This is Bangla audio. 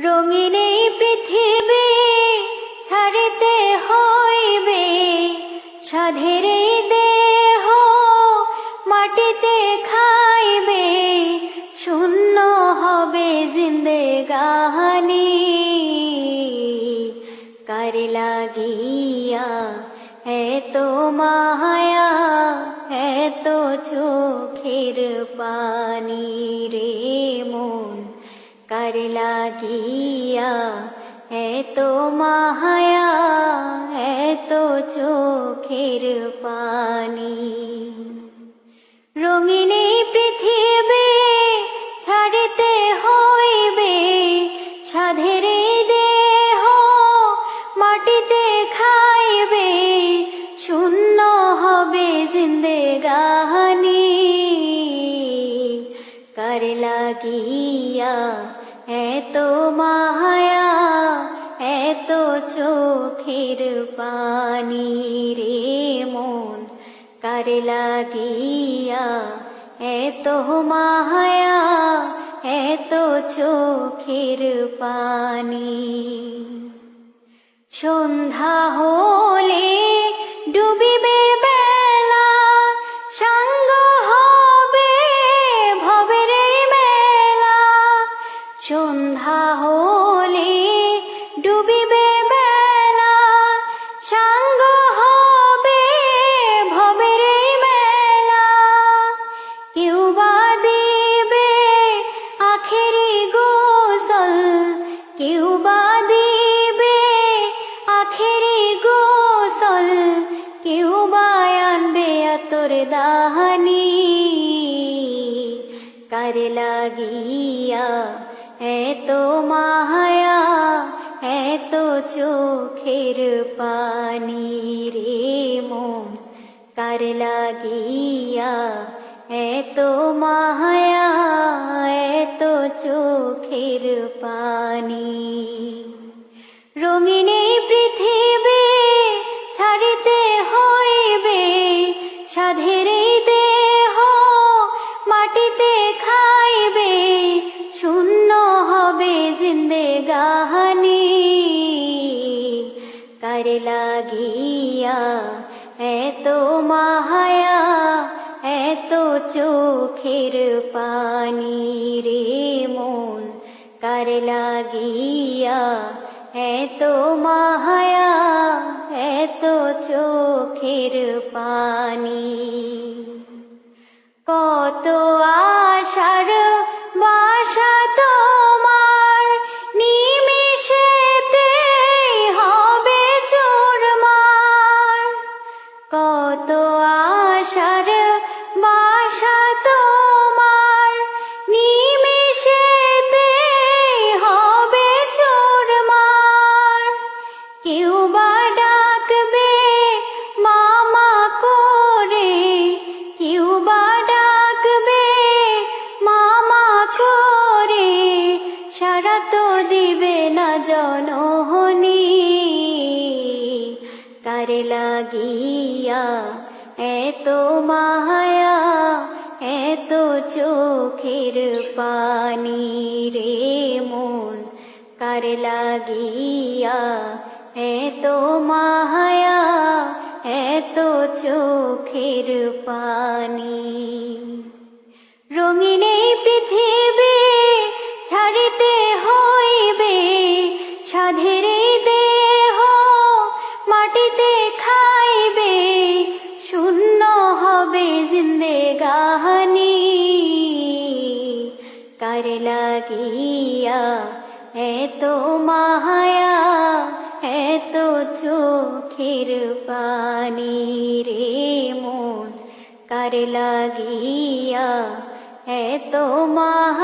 রঙিন এই পৃথিবী ছাড়িতে হইবে, সাধের এই দেহ মাটিতে খাইবে, শূন্য হবে জিন্দেগানি। কার লাগিয়া এত মায়া, এত চোখের পানি রে মন, কার লাগিয়া এত মায়া, এত চোখের পানি। রঙিন এই পৃথিবী ছাড়িতে হইবে, সাধের এই দেহ মাটিতে খাইবে, শূন্য হবে জিন্দেগানি। কার লাগিয়া এত মায়া, এত চোখের পানি রে মন, কার লাগিয়া এত মায়া, এত চোখের পানি। সন্ধ্যা হলে ডুবিবে বেলা, সাঙ্গ হবে ভবের এই মেলা। সন্ধ্যা হলে ডুবিবে বেলা, সাঙ্গ হবে ভবের এই মেলা। কেউ বা দিবে আখেরি গোসল, কেউ বা দিবে আখেরি গোসল, কেউ বা আনবে আতর দাহানি। কার লাগিয়া এত মায়া, এত চোখের পানি রে মন, কার লাগিয়া এত মায়া, এত চোখের পানি। রঙিন এই পৃথিবী ছাড়িতে হইবে, সাধের এই দেহ মাটিতে খাইবে, শূন্য হবে জিন্দেগানি। কার লাগিয়া এত মায়া, এত চোখের পানি রে মন, কার লাগিয়া এত মায়া, এত চোখের পানি। কত আশার বাসা তোমার, নিমিষেতে হবে চুরমার। কত আশার বাসা তোমার, নিমিষেতে হবে চুরমার। কেউ বা ডাকবে মামা করে, কেউ বা ডাকবে মামা করে, সারা তো দিবে না জননী। কার লাগিয়া এত মায়া, এত চোখের পানি রে মন, কার লাগিয়া এত মায়া, এত চোখের পানি। রঙিন এই পৃথিবী ছাড়িতে হইবে, সাধের এই দেহ মাটিতে খাইবে, শূন্য হবে জিন্দেগানি। কার লাগিয়া এত মায়া, এত চোখের পানি রে মন, কার লাগিয়া এত মায়া।